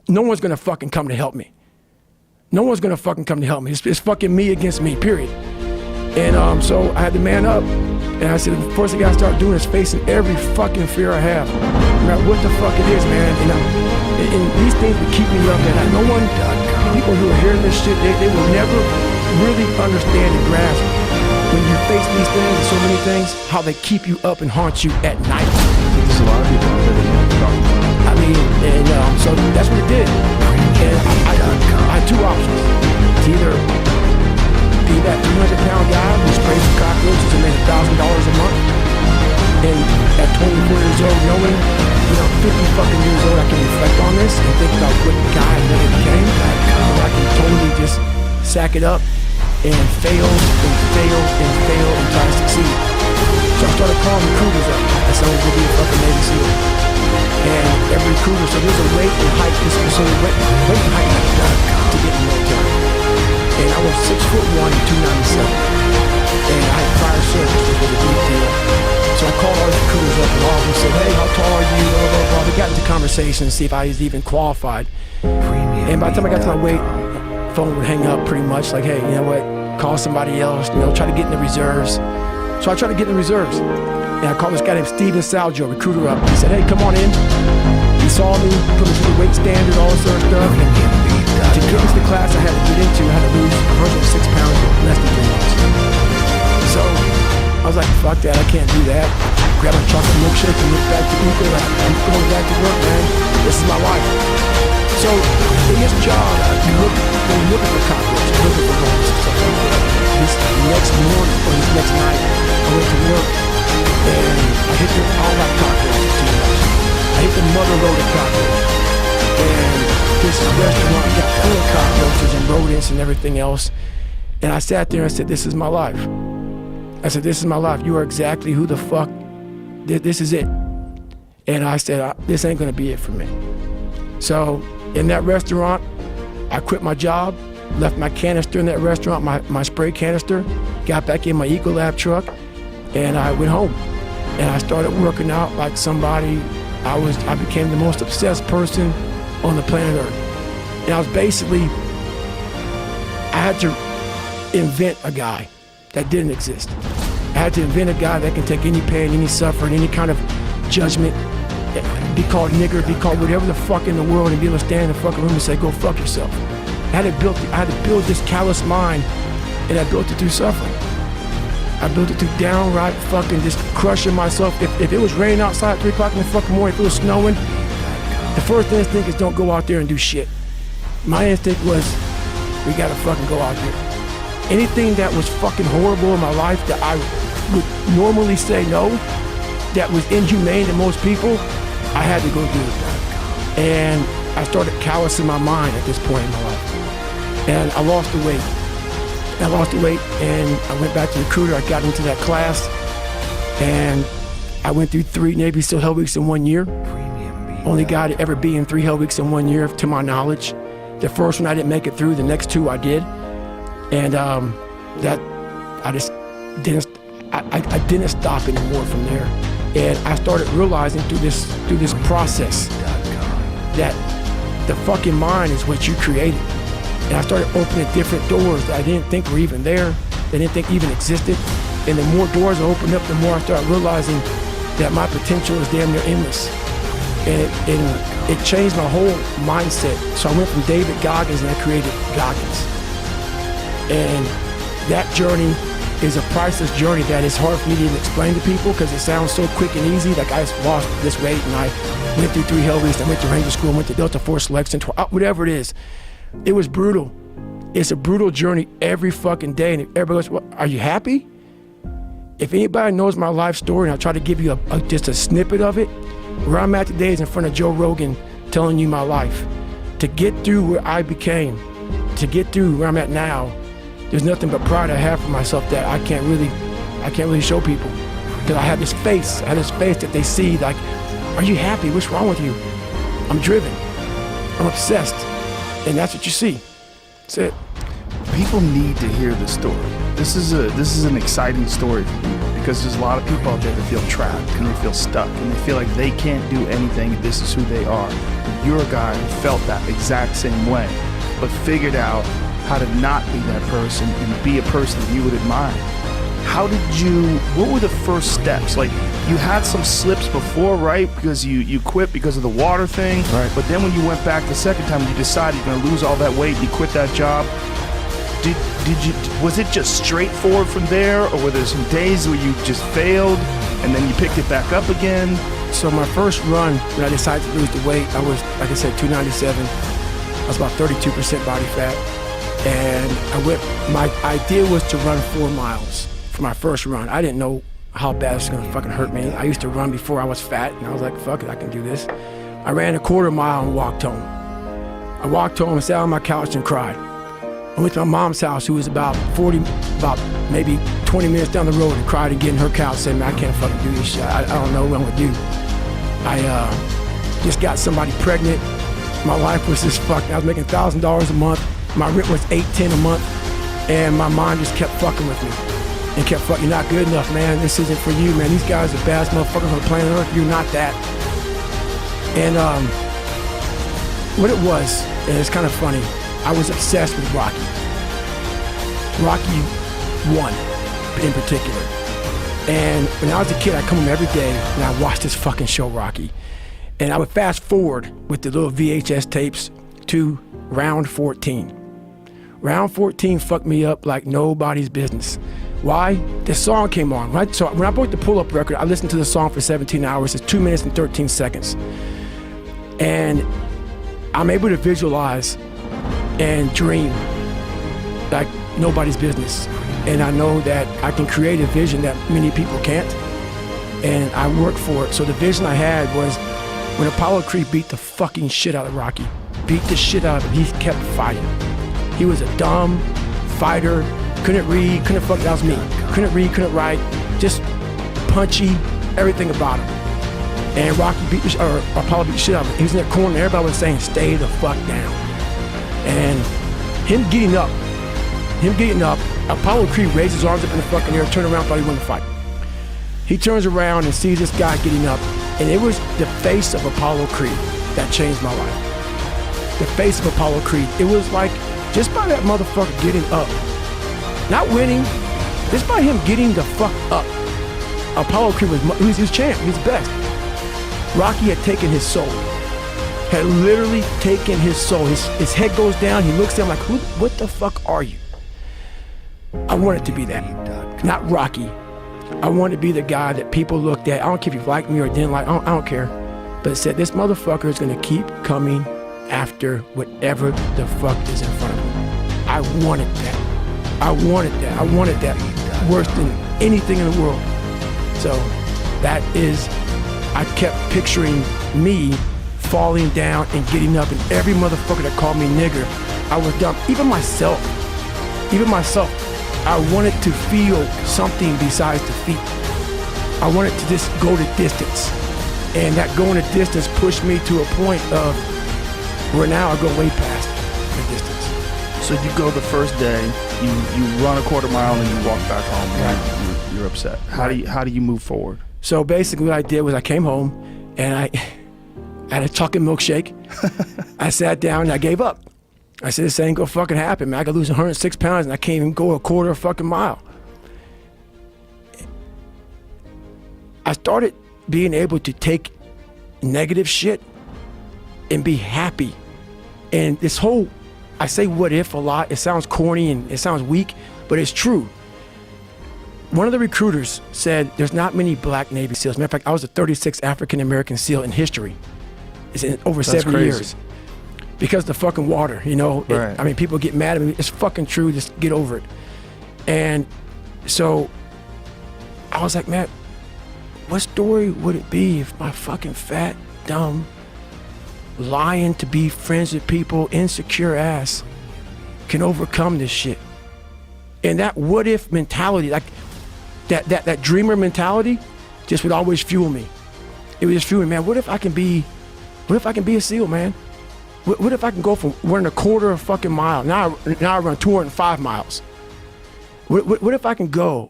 no one's gonna fucking come to help me. No one's gonna fucking come to help me. It's fucking me against me, period. And so I had to man up. And I said, the first thing I gotta start doing is facing every fucking fear I have. No matter what the fuck it is, man. And these things will keep me up at night. No one, people who are hearing this shit, they will never really understand and grasp when you face these things, so many things, how they keep you up and haunt you at night. There's a lot of people out there that don't talk about it. I mean, and so that's what it did. And I had two options. To either be that 200-pound guy who sprays for cockroaches and made $1,000 a month, and at 24 years old, knowing, 50 fucking years old, I can reflect on this and think about what guy I never became, or I can totally just sack it up and fail and try to succeed. So I started calling recruiters up. I said I was gonna be a fucking Navy SEAL. And every recruiter, so there's a weight and height, so weight and height to get in the military. And I was 6'1" and 297. And I had prior service, which was a big deal. So I called all the recruiters up and all of them said, hey, how tall are you? Blah, blah, blah. We got into conversation to see if I was even qualified. And by the time I got to my weight, phone would hang up pretty much like, hey, you know what? Call somebody else, try to get in the reserves. So I tried to get in the reserves. And I called this guy named Steven Salgio, recruiter up. He said, hey, come on in. He saw me, put me through the weight standard, all this sort of stuff. And to get into the class I had to get into, I had to lose a version of 6 pounds in less than 3 months. So I was like, fuck that, I can't do that. Grab a chocolate milkshake and look back to Uber. I'm going back to work, man. This is my life. So in this job, when you're looking for cockroaches, looking for roaches, this next morning or this next night, I went to work and I hit all that cockroaches too much. I hit the mother load of cockroaches. And this restaurant got full of cockroaches and rodents and everything else. And I sat there and I said, this is my life. I said, this is my life. You are exactly who the fuck, this is it. And I said, this ain't gonna be it for me. So in that restaurant, I quit my job, left my canister in that restaurant, my spray canister, got back in my Ecolab truck, and I went home. And I started working out like somebody, I became the most obsessed person on the planet Earth. And I was basically, I had to invent a guy that didn't exist. I had to invent a guy that can take any pain, any suffering, any kind of judgment, be called nigger, be called whatever the fuck in the world, and be able to stand in the fucking room and say, go fuck yourself. I had to build this callous mind, and I built it through suffering. I built it through downright fucking just crushing myself. If it was raining outside at 3 o'clock in the fucking morning, if it was snowing, the first instinct is don't go out there and do shit. My instinct was, we gotta fucking go out there. Anything that was fucking horrible in my life that I would normally say no, that was inhumane to most people, I had to go do it. And I started callousing my mind at this point in my life. And I lost the weight. And I went back to the recruiter. I got into that class, and I went through 3 Navy SEAL Hell Weeks in 1 year. Only guy to ever be in 3 Hell Weeks in 1 year, to my knowledge. The first one I didn't make it through. The next 2 I did. And that I just didn't. I didn't stop anymore from there. And I started realizing through this process that the fucking mind is what you created. And I started opening different doors that I didn't think were even there, that I didn't think even existed. And the more doors I opened up, the more I started realizing that my potential is damn near endless. And it changed my whole mindset. So I went from David Goggins and I created Goggins. And that journey is a priceless journey that is hard for me to even explain to people because it sounds so quick and easy. Like I just lost this weight and I went through 3 Hell Weeks, I went to Ranger School, I went to Delta Force Selection, whatever it is. It was brutal. It's a brutal journey every fucking day. And everybody goes, well, are you happy? If anybody knows my life story, and I'll try to give you just a snippet of it, where I'm at today is in front of Joe Rogan telling you my life. To get through where I became, to get through where I'm at now, there's nothing but pride I have for myself that I can't really show people. Because I have this face that they see like, are you happy? What's wrong with you? I'm driven, I'm obsessed. And that's what you see. That's it. People need to hear this story. This is an exciting story for people because there's a lot of people out there that feel trapped and they feel stuck and they feel like they can't do anything. This is who they are. You're a guy who felt that exact same way, but figured out how to not be that person and be a person that you would admire. What were the first steps? Like, you had some slips before, right? Because you quit because of the water thing. Right. But then when you went back the second time, you decided you're gonna lose all that weight, you quit that job. Was it just straightforward from there, or were there some days where you just failed and then you picked it back up again? So my first run, when I decided to lose the weight, I was, like I said, 297. I was about 32% body fat. And my idea was to run 4 miles for my first run. I didn't know how bad it was gonna fucking hurt me. I used to run before I was fat, and I was like, fuck it, I can do this. I ran a 1/4 mile and walked home. I walked home and sat on my couch and cried. I went to my mom's house, who was about maybe 20 minutes down the road, and cried and get in her couch, saying, man, I can't fucking do this shit. I don't know what I'm gonna do. I just got somebody pregnant. My life was just fucked. I was making $1,000 a month. My rent was $810 a month, and my mind just kept fucking with me. And kept fucking, you're not good enough, man. This isn't for you, man. These guys are the baddest motherfuckers on the planet Earth. You're not that. And what it was, and it's kind of funny, I was obsessed with Rocky. Rocky 1 in particular. And when I was a kid, I'd come home every day and I'd watch this fucking show, Rocky. And I would fast forward with the little VHS tapes to round 14. Round 14 fucked me up like nobody's business. Why? This song came on, right? So when I bought the pull-up record, I listened to the song for 17 hours. It's 2 minutes and 13 seconds. And I'm able to visualize and dream like nobody's business. And I know that I can create a vision that many people can't. And I work for it. So the vision I had was when Apollo Creed beat the fucking shit out of Rocky, beat the shit out of him, he kept fighting. He was a dumb fighter, couldn't read, that was me. Couldn't read, couldn't write, just punchy, everything about him. And Rocky Apollo beat the shit out of him. He was in that corner and everybody was saying, stay the fuck down. And him getting up, Apollo Creed raised his arms up in the fucking air, turned around, thought he won the fight. He turns around and sees this guy getting up, and it was the face of Apollo Creed that changed my life. The face of Apollo Creed. It was like, just by that motherfucker getting up, not winning, just by him getting the fuck up, Apollo Creed was champ, he was the best. Rocky had taken his soul, had literally taken his soul. His head goes down, he looks down like, what the fuck are you? I wanted to be that, not Rocky. I wanted to be the guy that people looked at. I don't care if you liked me or didn't like, I don't care. But it said, this motherfucker is gonna keep coming after whatever the fuck is in front of him. I wanted that. I wanted that worse than anything in the world. So that is, I kept picturing me falling down and getting up, and every motherfucker that called me nigger, I was dumb. Even myself, I wanted to feel something besides defeat. I wanted to just go the distance. And that going the distance pushed me to a point of where now I go way past the distance. So you go the first day, you run a 1/4 mile and then you walk back home. Right. You're upset. How do you move forward? So basically what I did was I came home and I had a chocolate milkshake. I sat down and I gave up. I said, this ain't gonna fucking happen, man. I could lose 106 pounds and I can't even go a 1/4 fucking mile. I started being able to take negative shit and be happy. And this whole, I say what if a lot, it sounds corny and it sounds weak, but it's true. One of the recruiters said there's not many black Navy SEALs. Matter of fact, I was the 36th African American SEAL in history. It's in over 70 years. Because the fucking water, you know. Right. I mean, people get mad at me. It's fucking true. Just get over it. And so I was like, man, what story would it be if my fucking fat, dumb, lying to be friends with people, insecure ass can overcome this shit? And that what if mentality, like that dreamer mentality, just would always fuel me. It would just fuel me, man. What if I can be a SEAL, man? What if I can go from running a 1/4 fucking mile, now I run 205 miles. What if I can go